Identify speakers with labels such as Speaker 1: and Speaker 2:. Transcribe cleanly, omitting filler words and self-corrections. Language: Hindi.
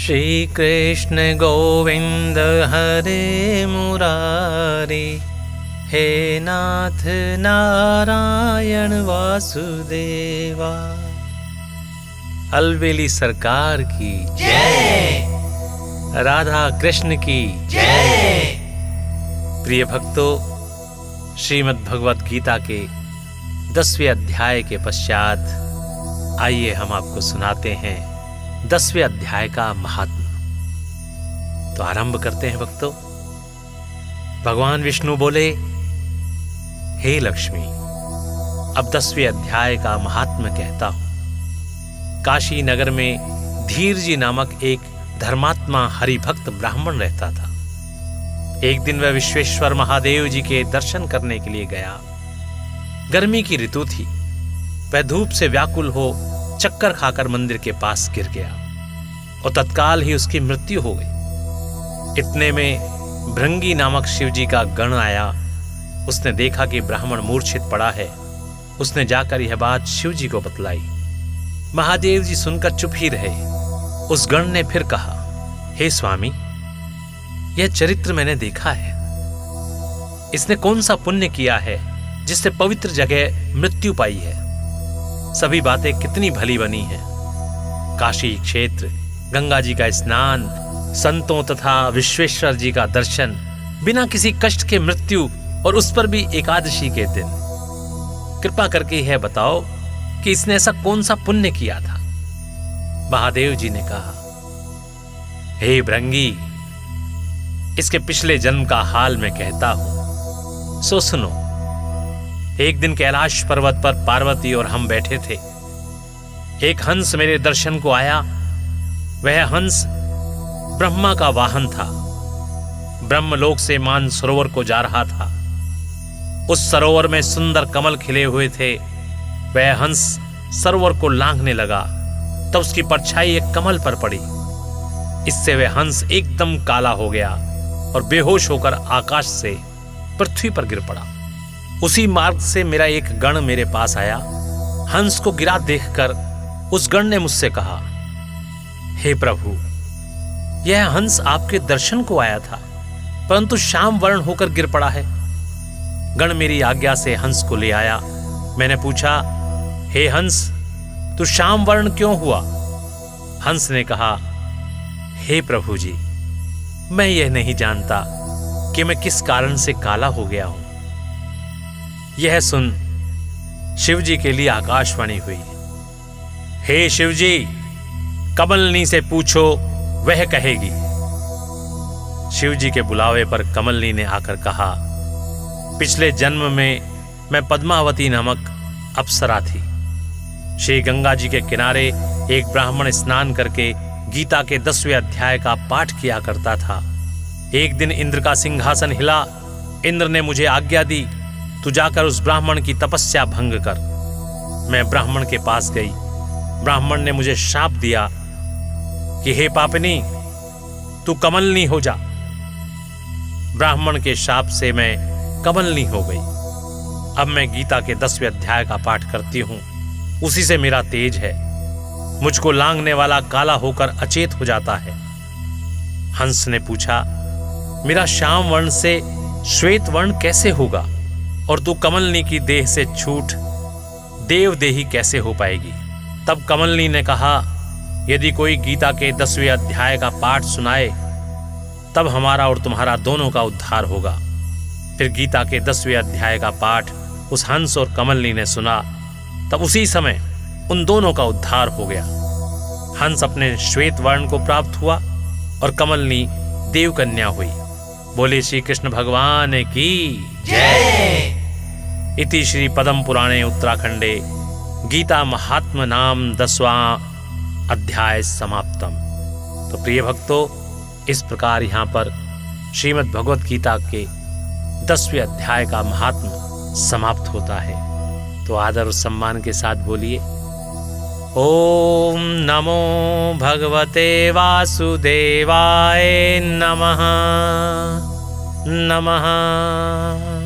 Speaker 1: श्री कृष्ण गोविंद हरे मुरारी, हे नाथ नारायण वासुदेवा। अलबेली सरकार की जय, राधा कृष्ण की जय। प्रिय भक्तों, श्रीमद् भगवत गीता के 10वें अध्याय के पश्चात आइए हम आपको सुनाते हैं 10वें अध्याय का महात्म्य। तो आरंभ करते हैं भक्तों। भगवान विष्णु बोले, हे लक्ष्मी, अब 10वें अध्याय का महात्म्य कहता हूं। काशी नगर में धीर जी नामक एक धर्मात्मा हरिभक्त ब्राह्मण रहता था। एक दिन वह विश्वेश्वर महादेव जी के दर्शन करने के लिए गया। गर्मी की ऋतु थी। वह धूप से व्याकुल हो चक्कर खाकर मंदिर के पास गिर गया और तत्काल ही उसकी मृत्यु हो गई। इतने में भृंगी नामक शिवजी का गण आया। उसने देखा कि ब्राह्मण मूर्छित पड़ा है। उसने जाकर यह बात शिवजी को बतलाई। महादेव जी सुनकर चुप ही रहे। उस गण ने फिर कहा, हे स्वामी, यह चरित्र मैंने देखा है। इसने कौन सा पुण्य किया है जिससे पवित्र जगह मृत्यु पाई है। सभी बातें कितनी भली बनी हैं। काशी क्षेत्र, गंगा जी का स्नान, संतों तथा विश्वेश्वर जी का दर्शन, बिना किसी कष्ट के मृत्यु, और उस पर भी एकादशी के दिन। कृपा करके यह बताओ कि इसने ऐसा कौन सा पुण्य किया था। महादेव जी ने कहा, हे भृंगी, इसके पिछले जन्म का हाल मैं कहता हूं, सो सुनो। एक दिन कैलाश पर्वत पर पार्वती और हम बैठे थे। एक हंस मेरे दर्शन को आया। वह हंस ब्रह्मा का वाहन था। ब्रह्मलोक से मान सरोवर को जा रहा था। उस सरोवर में सुंदर कमल खिले हुए थे। वह हंस सरोवर को लांघने लगा तब उसकी परछाई एक कमल पर पड़ी। इससे वह हंस एकदम काला हो गया और बेहोश होकर आकाश से पृथ्वी पर गिर पड़ा। उसी मार्ग से मेरा एक गण मेरे पास आया। हंस को गिरा देखकर उस गण ने मुझसे कहा, हे प्रभु, यह हंस आपके दर्शन को आया था, परंतु श्याम वर्ण होकर गिर पड़ा है। गण मेरी आज्ञा से हंस को ले आया। मैंने पूछा, हे हंस, तू श्याम वर्ण क्यों हुआ? हंस ने कहा, हे प्रभु जी, मैं यह नहीं जानता कि मैं किस कारण से काला हो गया हूं। यह सुन शिवजी के लिए आकाशवाणी हुई, हे शिवजी, कमलनी से पूछो, वह कहेगी। शिवजी के बुलावे पर कमलनी ने आकर कहा, पिछले जन्म में मैं पद्मावती नामक अप्सरा थी। श्री गंगा जी के किनारे एक ब्राह्मण स्नान करके गीता के 10वें अध्याय का पाठ किया करता था। एक दिन इंद्र का सिंहासन हिला। इंद्र ने मुझे आज्ञा दी, तू जाकर उस ब्राह्मण की तपस्या भंग कर। मैं ब्राह्मण के पास गई। ब्राह्मण ने मुझे शाप दिया कि हे पापिनी, तू कमलनी हो जा। ब्राह्मण के शाप से मैं कमलनी हो गई। अब मैं गीता के 10वें अध्याय का पाठ करती हूं। उसी से मेरा तेज है। मुझको लांघने वाला काला होकर अचेत हो जाता है। हंस ने पूछा, मेरा श्याम वर्ण से श्वेत वर्ण कैसे होगा, और तू कमलनी की देह से छूट देव देही कैसे हो पाएगी? तब कमलनी ने कहा, यदि कोई गीता के 10वें अध्याय का पाठ सुनाए तब हमारा और तुम्हारा दोनों का उद्धार होगा। फिर गीता के 10वें अध्याय का पाठ उस हंस और कमलनी ने सुना। तब उसी समय उन दोनों का उद्धार हो गया। हंस अपने श्वेत वर्ण को प्राप्त हुआ और कमलनी देवकन्या हुई। बोले श्री कृष्ण भगवान की जय। इति श्री पद्म पुराणे उत्तराखंडे गीता महात्म नाम 10वां अध्याय समाप्तम। तो प्रिय भक्तों, इस प्रकार यहाँ पर श्रीमद् भगवत गीता के 10वें अध्याय का महात्म समाप्त होता है। तो आदर और सम्मान के साथ बोलिए, ओम नमो भगवते वासुदेवाय नमः नमः।